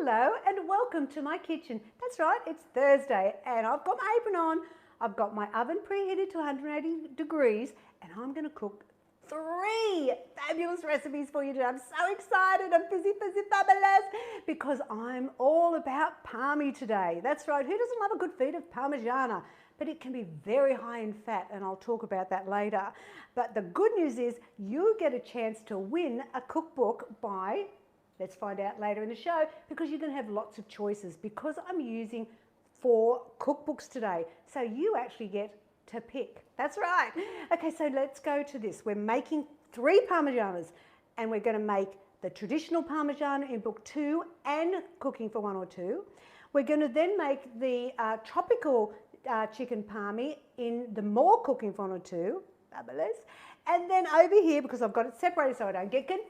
Hello and welcome to my kitchen. That's right, it's Thursday and I've got my apron on. I've got my oven preheated to 180 degrees and I'm going to cook 3 fabulous recipes for you today. I'm so excited. I'm busy, fabulous, because I'm all about Parmi today. That's right, who doesn't love a good feed of Parmigiana? But it can be very high in fat and I'll talk about that later. But the good news is you get a chance to win a cookbook by, let's find out later in the show, because you're going to have lots of choices because I'm using 4 cookbooks today. So you actually get to pick. That's right. Okay, so let's go to this. We're making 3 Parmigianas and we're going to make the traditional Parmigiana in book 2 and cooking for 1 or 2. We're going to then make the tropical chicken parmy in the more cooking for 1 or 2. Fabulous. And then over here, because I've got it separated so I don't get confused,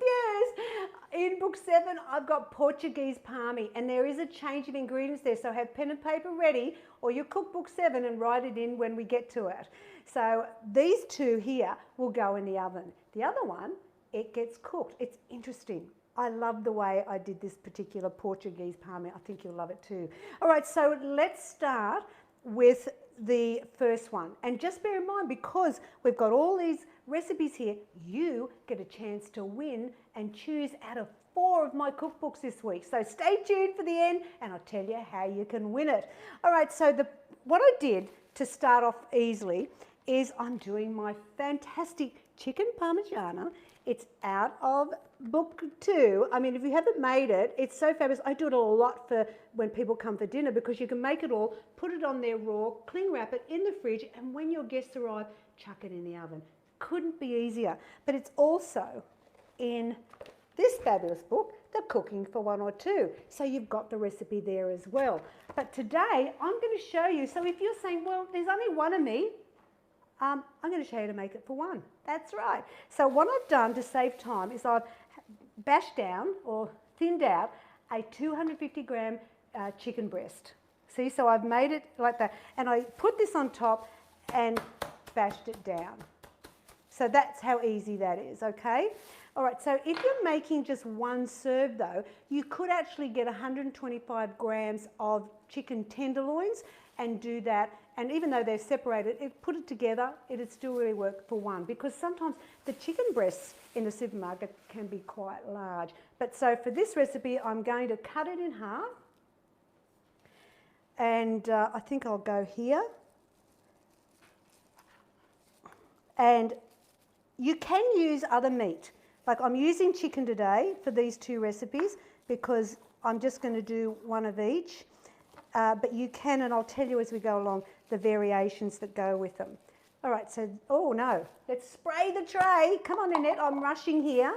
in book 7 I've got Portuguese parmy, and there is a change of ingredients there, so have pen and paper ready or your cookbook 7 and write it in when we get to it. So these 2 here will go in the oven. The other one, it gets cooked. It's interesting. I love the way I did this particular Portuguese parmy. I think you'll love it too. All right, so let's start with the first one. And just bear in mind, because we've got all these recipes here, you get a chance to win and choose out of 4 of my cookbooks this week. So stay tuned for the end and I'll tell you how you can win it. All right, so what I did to start off easily is I'm doing my fantastic chicken parmigiana. It's out of book 2. I mean, if you haven't made it, it's so fabulous. I do it a lot for when people come for dinner because you can make it all, put it on there raw, cling wrap it in the fridge, and when your guests arrive, chuck it in the oven. Couldn't be easier. But it's also in this fabulous book, the cooking for 1 or 2. So you've got the recipe there as well. But today I'm going to show you, so if you're saying, well, there's only 1 of me, I'm going to show you how to make it for 1. That's right. So what I've done to save time is I've bashed down or thinned out a 250 gram chicken breast. See, so I've made it like that. And I put this on top and bashed it down. So that's how easy that is, okay? All right, so if you're making just 1 serve though, you could actually get 125 grams of chicken tenderloins and do that. And even though they're separated, if put it together, it'd still really work for 1, because sometimes the chicken breasts in the supermarket can be quite large. But so for this recipe, I'm going to cut it in half. And I think I'll go here. And you can use other meat. Like I'm using chicken today for these 2 recipes because I'm just going to do 1 of each. But you can, and I'll tell you as we go along, the variations that go with them. All right, so, oh no, let's spray the tray. Come on, Annette, I'm rushing here.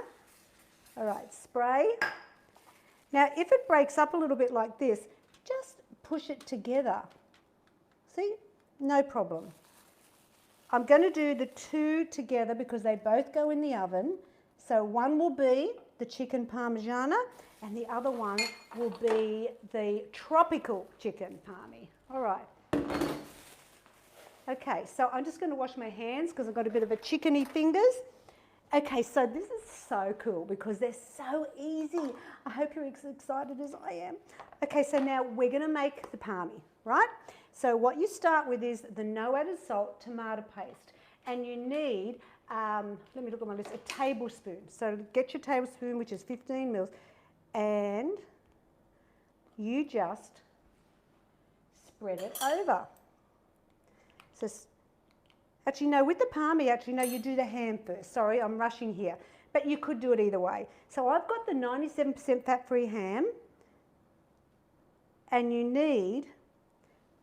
All right, spray. Now, if it breaks up a little bit like this, just push it together. See, no problem. I'm going to do the 2 together because they both go in the oven. So one will be the chicken parmigiana and the other one will be the tropical chicken parmy. All right. Okay, so I'm just going to wash my hands because I've got a bit of a chickeny fingers. Okay, so this is so cool because they're so easy. I hope you're as excited as I am. Okay, so now we're going to make the parmy, right? So what you start with is the no added salt tomato paste. And you need, let me look at my list, a tablespoon. So get your tablespoon, which is 15 mils, and you just spread it over. So, actually, no, with the parmy, actually, no, you do the ham first. Sorry, I'm rushing here. But you could do it either way. So I've got the 97% fat-free ham, and you need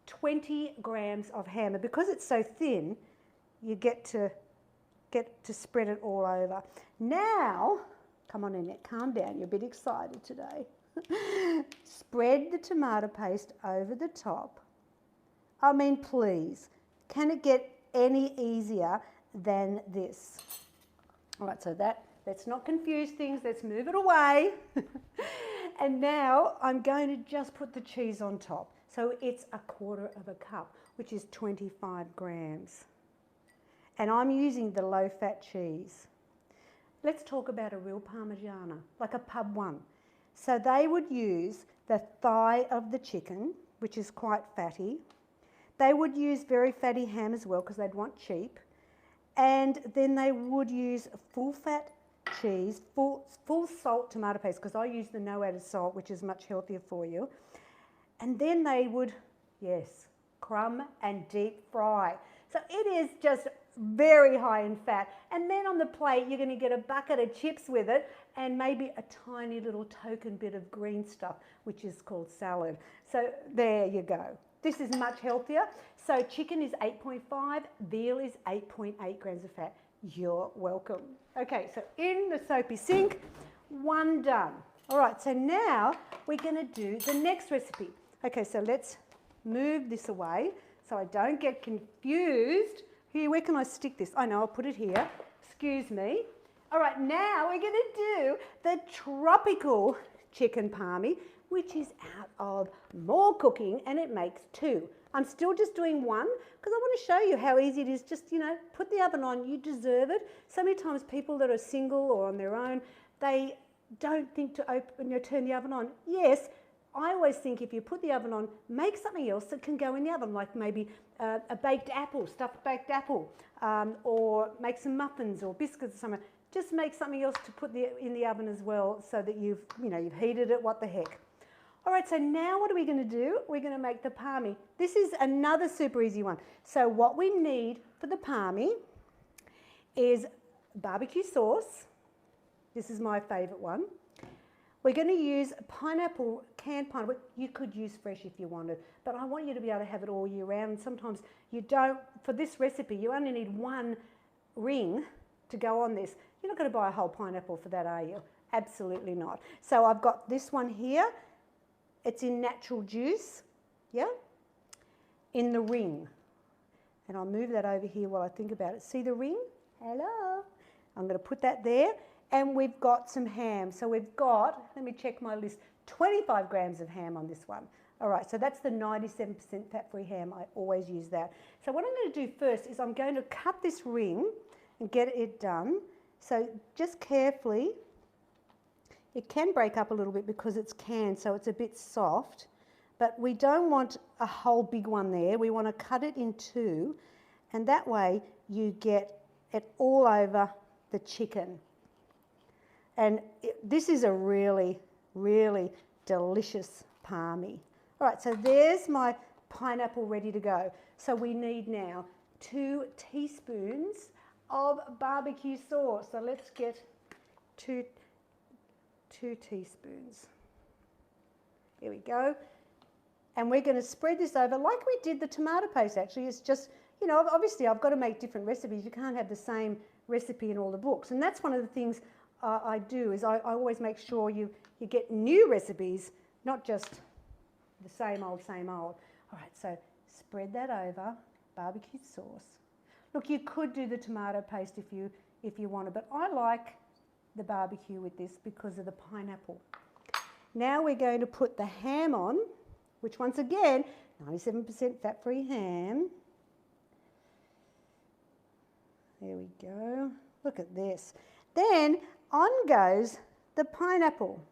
20 grams of ham. And because it's so thin, you get to spread it all over. Now, come on, Annette, calm down. You're a bit excited today. Spread the tomato paste over the top. I mean, please, can it get any easier than this? All right, so let's not confuse things. Let's move it away. And now I'm going to just put the cheese on top. So it's 1/4 cup, which is 25 grams. And I'm using the low-fat cheese. Let's talk about a real Parmigiana, like a pub one. So they would use the thigh of the chicken, which is quite fatty. They would use very fatty ham as well because they'd want cheap. And then they would use full fat cheese, full salt tomato paste, because I use the no added salt, which is much healthier for you. And then they would, yes, crumb and deep fry. So it is just very high in fat. And then on the plate, you're going to get a bucket of chips with it and maybe a tiny little token bit of green stuff, which is called salad. So there you go. This is much healthier. So chicken is 8.5, veal is 8.8 grams of fat. You're welcome. Okay, so in the soapy sink, one done. All right, so now we're going to do the next recipe. Okay, so let's move this away so I don't get confused. Here, where can I stick this? I know, I'll put it here. Excuse me. All right, now we're going to do the tropical chicken parmy, which is out of more cooking, and it makes two. I'm still just doing one because I want to show you how easy it is. Just, you know, put the oven on. You deserve it. So many times people that are single or on their own, they don't think to open, turn the oven on. Yes, I always think if you put the oven on, make something else that can go in the oven, like maybe a baked apple, stuffed baked apple, or make some muffins or biscuits or something. Just make something else to put in the oven as well, so that you've heated it. What the heck? All right, so now what are we going to do? We're going to make the parmy. This is another super easy one. So what we need for the parmy is barbecue sauce. This is my favourite one. We're going to use pineapple, canned pineapple. You could use fresh if you wanted, but I want you to be able to have it all year round. And sometimes you don't, for this recipe, you only need one ring to go on this. You're not going to buy a whole pineapple for that, are you? Absolutely not. So I've got this one here. It's in natural juice, yeah, in the ring. And I'll move that over here while I think about it. See the ring? Hello. I'm going to put that there. And we've got some ham. So we've got, let me check my list, 25 grams of ham on this one. All right, so that's the 97% fat-free ham. I always use that. So what I'm going to do first is I'm going to cut this ring and get it done. So just carefully. It can break up a little bit because it's canned, so it's a bit soft. But we don't want a whole big one there. We want to cut it in two, and that way you get it all over the chicken. And this is a really, really delicious parmy. All right, so there's my pineapple ready to go. So we need now 2 teaspoons of barbecue sauce. So let's get 2 teaspoons. Here we go. And we're going to spread this over like we did the tomato paste actually. It's just, you know, obviously I've got to make different recipes. You can't have the same recipe in all the books. And that's one of the things I do is I always make sure you get new recipes, not just the same old, same old. All right, so spread that over, barbecue sauce. Look, you could do the tomato paste if you wanted, but I like the barbecue with this because of the pineapple. Now we're going to put the ham on, which once again, 97% fat-free ham. There we go. Look at this. Then on goes the pineapple.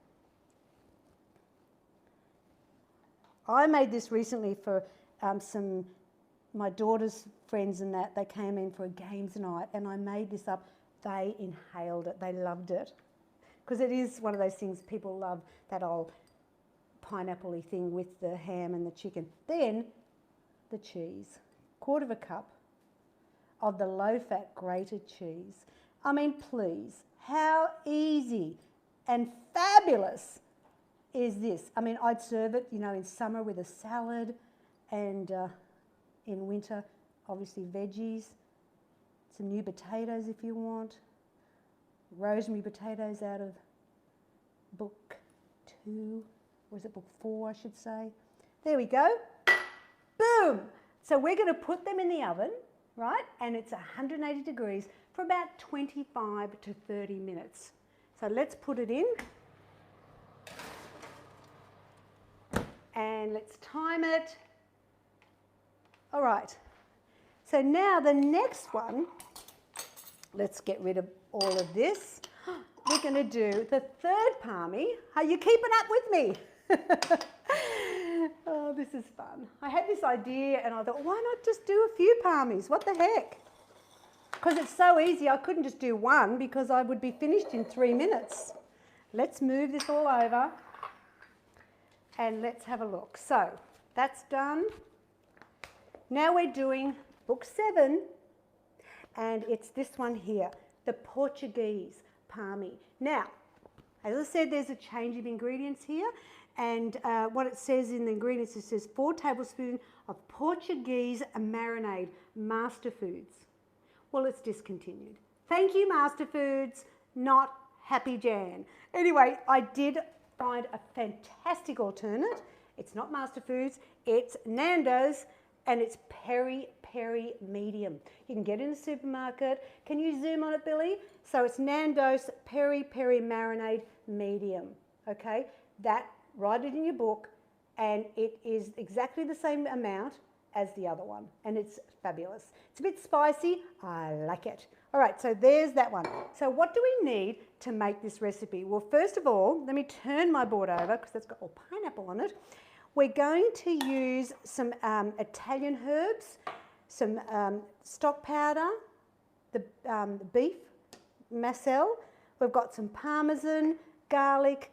I made this recently for my daughter's friends and that. They came in for a games night and I made this up. They inhaled it. They loved it. Because it is one of those things people love, that old pineapple-y thing with the ham and the chicken. Then the cheese. 1/4 cup of the low-fat grated cheese. I mean, please, how easy and fabulous is this? I mean, I'd serve it, you know, in summer with a salad, and in winter, obviously veggies. Some new potatoes if you want. Rosemary potatoes out of book 2, or is it book 4 I should say. There we go. Boom! So we're going to put them in the oven, right? And it's 180 degrees for about 25 to 30 minutes. So let's put it in. And let's time it. All right. So now the next one, let's get rid of all of this. We going to do the third parmy. Are you keeping up with me? Oh, this is fun. I had this idea and I thought, why not just do a few parmies? What the heck? Because it's so easy, I couldn't just do one because I would be finished in 3 minutes. Let's move this all over and let's have a look. So that's done. Now we're doing book 7 and it's this one here, the Portuguese Parmi. Now, as I said, there's a change of ingredients here. And what it says in the ingredients, it says 4 tablespoons of Portuguese marinade, Master Foods. Well, it's discontinued. Thank you, Master Foods, not Happy Jan. Anyway, I did find a fantastic alternate. It's not Master Foods, it's Nando's, and it's peri peri medium. You can get it in the supermarket. Can you zoom on it, Billy? So it's Nando's peri peri marinade medium, okay? Write it in your book, and it is exactly the same amount as the other one, and it's fabulous. It's a bit spicy. I like it. All right, so there's that one. So what do we need to make this recipe? Well, first of all, let me turn my board over because it's got all pineapple on it. We're going to use some Italian herbs, some stock powder, the beef macel. We've got some parmesan, garlic,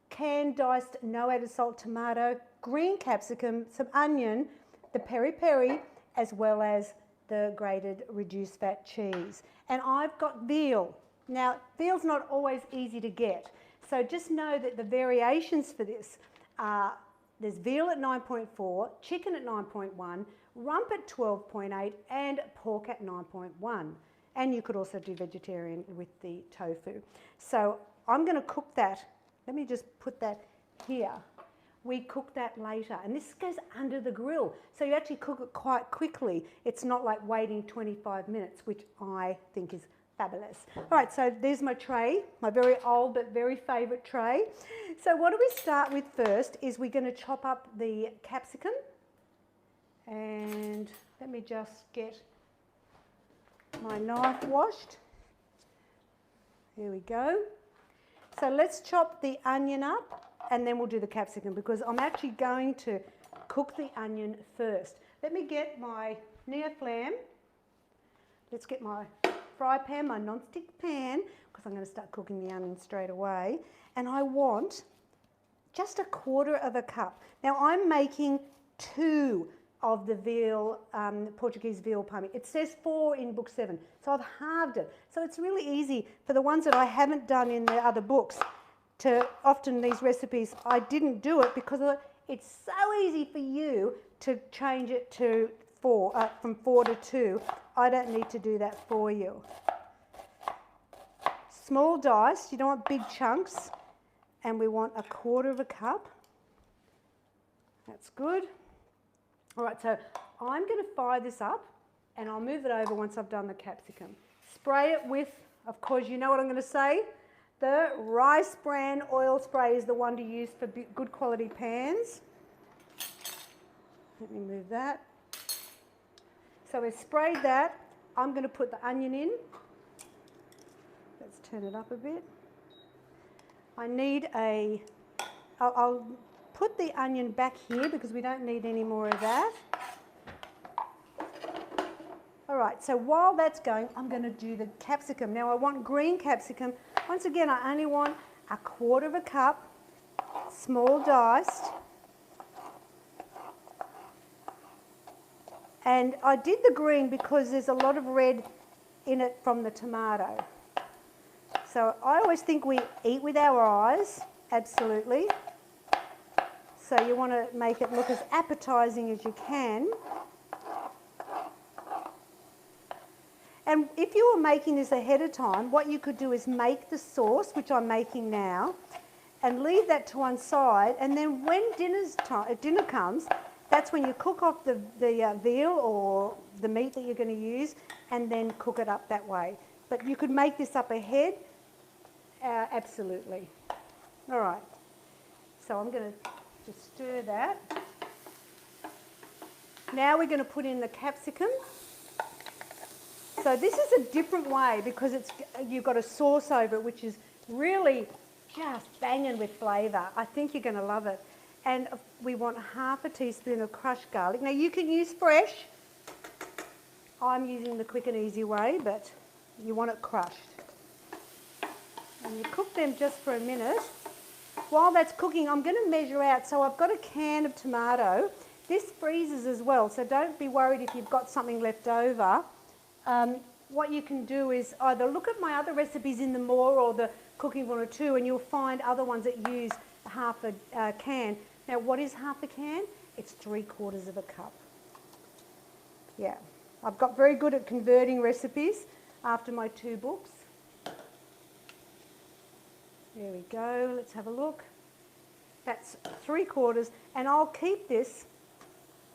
canned diced no added salt tomato, green capsicum, some onion, the peri peri, as well as the grated reduced fat cheese. And I've got veal. Now, veal's not always easy to get, so just know that the variations for this are there's veal at 9.4, chicken at 9.1, rump at 12.8, and pork at 9.1. And you could also do vegetarian with the tofu. So I'm going to cook that. Let me just put that here. We cook that later, and this goes under the grill. So you actually cook it quite quickly. It's not like waiting 25 minutes, which I think is fabulous. All right, so there's my tray, my very old but very favourite tray. So what do we start with first is we're going to chop up the capsicum. And let me just get my knife washed. Here we go. So let's chop the onion up and then we'll do the capsicum because I'm actually going to cook the onion first. Let me get my neoflam. Let's get my fry pan, my non-stick pan, because I'm going to start cooking the onion straight away. And I want just 1/4 cup. Now I'm making 2 of the veal, Portuguese veal parmy. It says 4 in book 7, so I've halved it. So it's really easy for the ones that I haven't done in the other books. Often these recipes, I didn't do it because it's so easy for you to change it to 4, from 4 to 2. I don't need to do that for you. Small dice, you don't want big chunks, and we want 1/4 cup. That's good. All right, so I'm going to fire this up and I'll move it over once I've done the capsicum. Spray it with, of course, you know what I'm going to say? The rice bran oil spray is the one to use for good quality pans. Let me move that. So we've sprayed that. I'm going to put the onion in. Let's turn it up a bit. I need I'll put the onion back here because we don't need any more of that. All right, so while that's going, I'm going to do the capsicum. Now I want green capsicum. Once again, I only want 1/4 cup, small diced. And I did the green because there's a lot of red in it from the tomato. So I always think we eat with our eyes, absolutely. So you want to make it look as appetizing as you can. And if you were making this ahead of time, what you could do is make the sauce, which I'm making now, and leave that to one side. And then when dinner comes, that's when you cook off the veal or the meat that you're going to use, and then cook it up that way. But you could make this up ahead, absolutely. All right. So I'm going to just stir that. Now we're going to put in the capsicum. So this is a different way because you've got a sauce over it, which is Really just banging with flavour. I think you're going to love it. And we want half a teaspoon of crushed garlic. Now you can use fresh. I'm using the quick and easy way, but you want it crushed. And you cook them just for a minute. While that's cooking, I'm going to measure out. So I've got a can of tomato. This freezes as well, so don't be worried if you've got something left over. What you can do is either look at my other recipes in the More or the Cooking 102, and you'll find other ones that use half a can. Now, what is half a can? It's 3/4 of a cup. Yeah, I've got very good at converting recipes after my 2 books. There we go, let's have a look. That's 3/4, and I'll keep this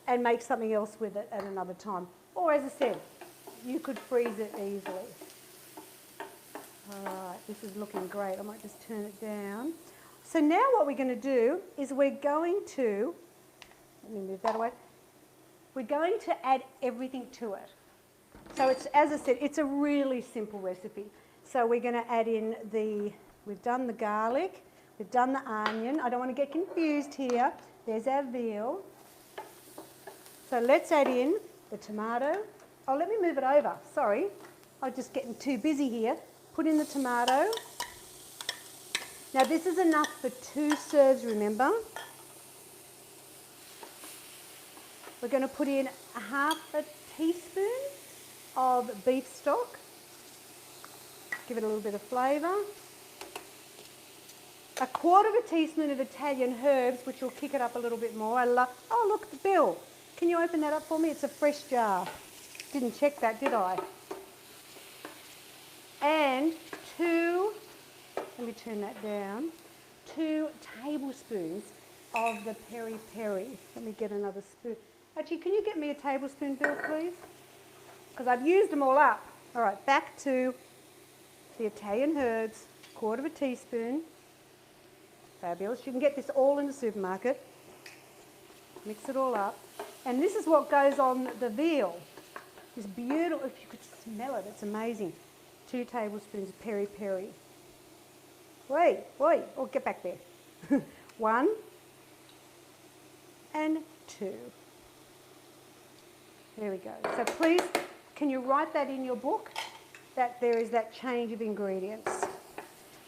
and make something else with it at another time. Or as I said, you could freeze it easily. All right, this is looking great. I might just turn it down. So now what we're going to do is we're going to, let me move that away. We're going to add everything to it. So it's, as I said, it's a really simple recipe. So we're going to add in we've done the garlic, we've done the onion. I don't want to get confused here. There's our veal. So let's add in the tomato. Oh, let me move it over. Sorry, I'm just getting too busy here. Put in the tomato. Now this is enough for 2 serves, remember. We're going to put in half a teaspoon of beef stock. Give it a little bit of flavour. 1/4 teaspoon of Italian herbs, which will kick it up a little bit more. Oh look, the bill. Can you open that up for me? It's a fresh jar. Didn't check that, did I? And 2, let me turn that down, 2 tablespoons of the peri-peri. Let me get another spoon. Actually, can you get me a tablespoon, Bill, please? Because I've used them all up. All right, back to the Italian herbs, 1/4 teaspoon. Fabulous. You can get this all in the supermarket. Mix it all up. And this is what goes on the veal. It's beautiful. If you could smell it, it's amazing. 2 tablespoons of peri-peri. Wait. Oh, get back there. 1 and 2. There we go. So please, can you write that in your book, that there is that change of ingredients.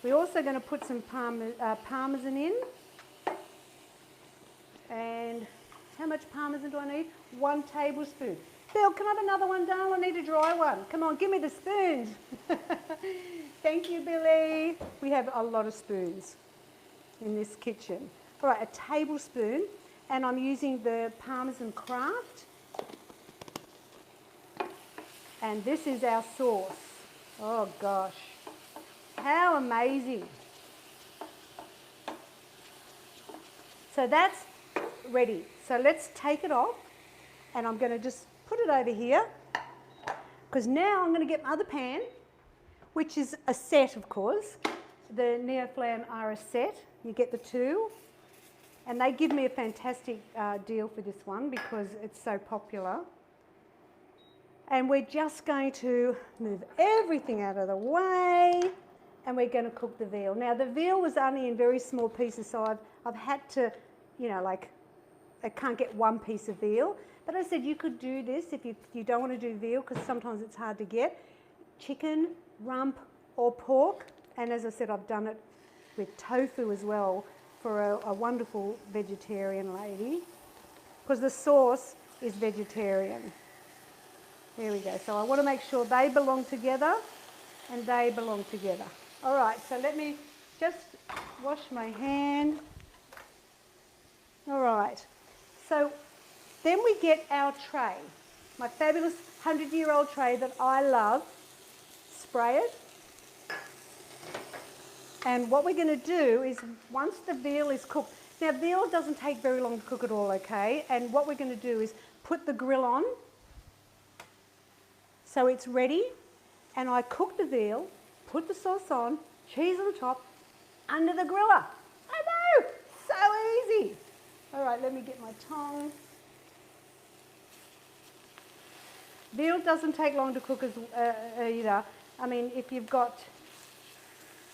We're also going to put some parmesan in. And how much parmesan do I need? 1 tablespoon. Bill, can I have another one, darling? I need a dry one. Come on, give me the spoons. Thank you, Billy. We have a lot of spoons in this kitchen. All right, a tablespoon, and I'm using the Parmesan Craft. And this is our sauce. Oh gosh, how amazing. So that's ready. So let's take it off, and I'm going to just put it over here, because now I'm going to get my other pan, which is a set, of course. The Neoflam are a set. You get the 2, and they give me a fantastic deal for this one because it's so popular. And we're just going to move everything out of the way, and we're going to cook the veal. Now the veal was only in very small pieces, so I've had to, you know, like, I can't get 1 piece of veal. But I said you could do this if you don't want to do veal, because sometimes it's hard to get. Chicken, rump or pork. And as I said, I've done it with tofu as well for a wonderful vegetarian lady, because the sauce is vegetarian. There we go. So I want to make sure they belong together and they belong together. All right, so let me just wash my hand. All right. So then we get our tray, my fabulous 100-year-old tray that I love. Spray it. And what we're going to do is, once the veal is cooked, now veal doesn't take very long to cook at all, okay? And what we're going to do is put the grill on, so it's ready, and I cook the veal, put the sauce on, cheese on the top, under the griller. I know, so easy. All right, let me get my tongs. Veal doesn't take long to cook either. I mean, if you've got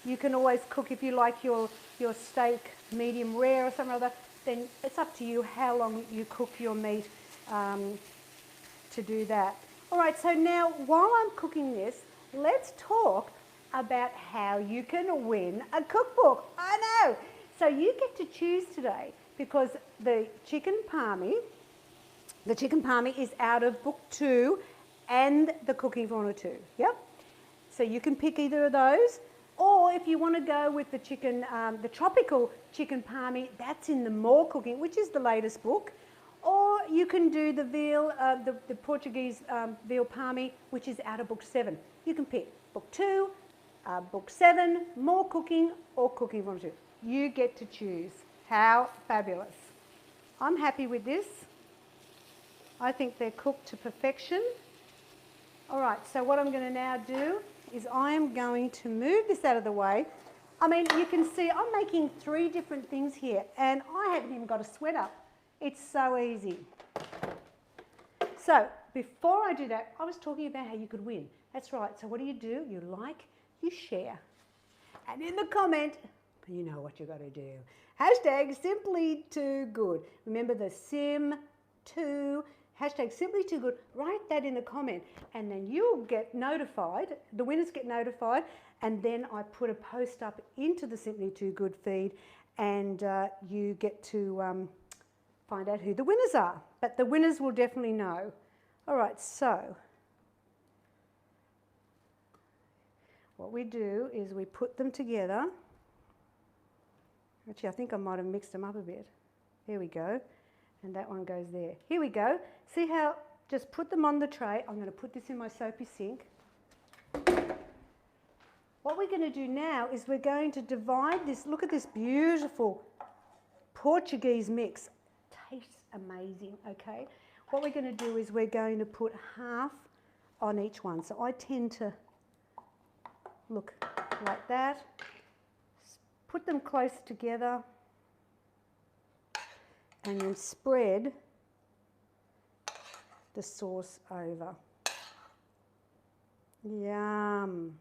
You can always cook if you like your steak medium rare or something like that. Then it's up to you how long you cook your meat to do that. All right, so now while I'm cooking this, let's talk about how you can win a cookbook. I know. So you get to choose today because the chicken parmy is out of book 2 and the cooking for 1 or 2. Yep. So you can pick either of those, or if you want to go with the chicken, the tropical chicken parmy, that's in the More Cooking, which is the latest book. Or you can do the veal, the Portuguese veal parmy, which is out of book 7. You can pick book 2, book 7, More Cooking, or Cooking for 1 or 2. You get to choose. How fabulous. I'm happy with this. I think they're cooked to perfection. All right, so what I'm going to now do is I am going to move this out of the way. I mean, you can see I'm making 3 different things here, and I haven't even got a sweat up. It's so easy. So before I do that, I was talking about how you could win. That's right. So what do? You like, you share. And in the comment, you know what you've got to do. Hashtag Simply Too Good. Remember the Sim 2, hashtag Simply Too Good. Write that in the comment and then you'll get notified. The winners get notified, and then I put a post up into the Simply Too Good feed, and you get to find out who the winners are. But the winners will definitely know. All right, so what we do is we put them together. Actually, I think I might have mixed them up a bit. There we go. And that one goes there. Here we go. See how, just put them on the tray. I'm going to put this in my soapy sink. What we're going to do now is we're going to divide this. Look at this beautiful Portuguese mix. Tastes amazing, okay? What we're going to do is we're going to put half on each one. So I tend to look like that. Put them close together and then spread the sauce over. Yum.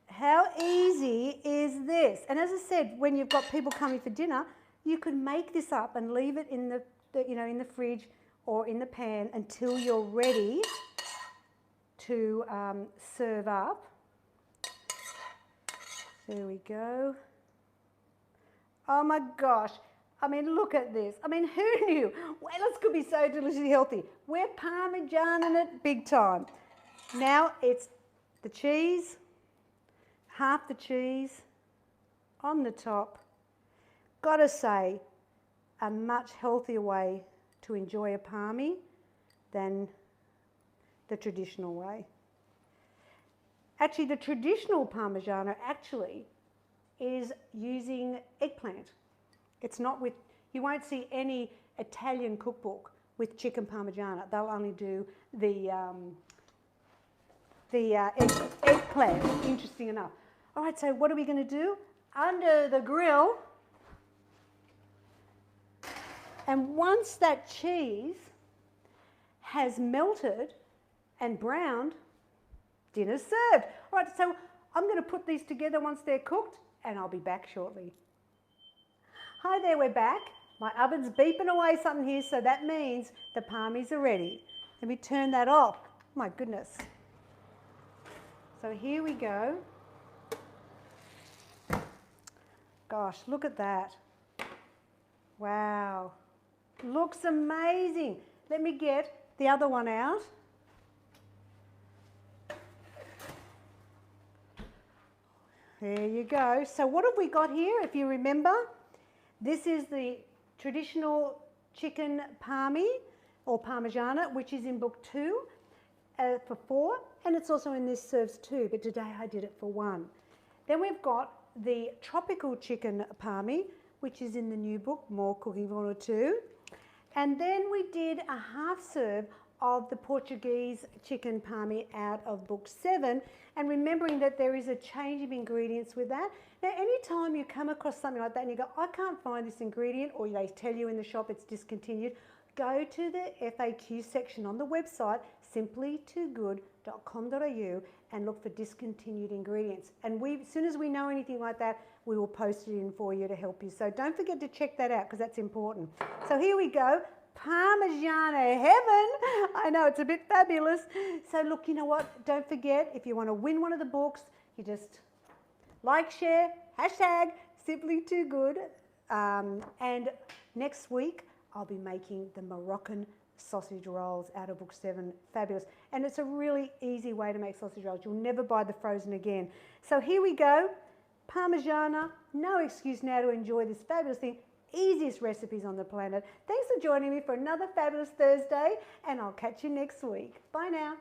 How easy is this? And as I said, when you've got people coming for dinner, you could make this up and leave it in the in the fridge or in the pan until you're ready to serve up. There we go. Oh my gosh. I mean, look at this. I mean, who knew? Whalers could be so deliciously healthy. We're Parmigiana it big time. Now it's the cheese, half the cheese on the top. Gotta say, a much healthier way to enjoy a parmy than the traditional way. Actually, the traditional Parmigiana actually is using eggplant. It's not with, you won't see any Italian cookbook with chicken Parmigiana. They'll only do the eggplant, interesting enough. All right, so what are we going to do? Under the grill, and once that cheese has melted and browned, dinner's served. All right, so I'm going to put these together once they're cooked, and I'll be back shortly. Hi there, we're back. My oven's beeping away something here, so that means the parmies are ready. Let me turn that off. My goodness. So here we go. Gosh, look at that. Wow. Looks amazing. Let me get the other one out. There you go. So what have we got here, if you remember? This is the traditional chicken parmy or Parmigiana, which is in book 2 for 4, and it's also in this serves 2, but today I did it for 1. Then we've got the tropical chicken parmy, which is in the new book, More Cooking for 1 or 2. And then we did a half serve of the Portuguese chicken parmy out of book 7, and remembering that there is a change of ingredients with that. Now, anytime you come across something like that and you go, I can't find this ingredient, or they tell you in the shop it's discontinued, go to the FAQ section on the website, simplytoogood.com.au, and look for discontinued ingredients. And as soon as we know anything like that, we will post it in for you to help you. So don't forget to check that out because that's important. So here we go. Parmigiana heaven. I know, it's a bit fabulous. So look, you know what? Don't forget, if you want to win one of the books, you just like, share, hashtag Simply Too Good. And next week, I'll be making the Moroccan sausage rolls out of book 7. Fabulous. And it's a really easy way to make sausage rolls. You'll never buy the frozen again. So here we go. Parmigiana. No excuse now to enjoy this fabulous thing. Easiest recipes on the planet. Thanks for joining me for another fabulous Thursday, and I'll catch you next week. Bye now.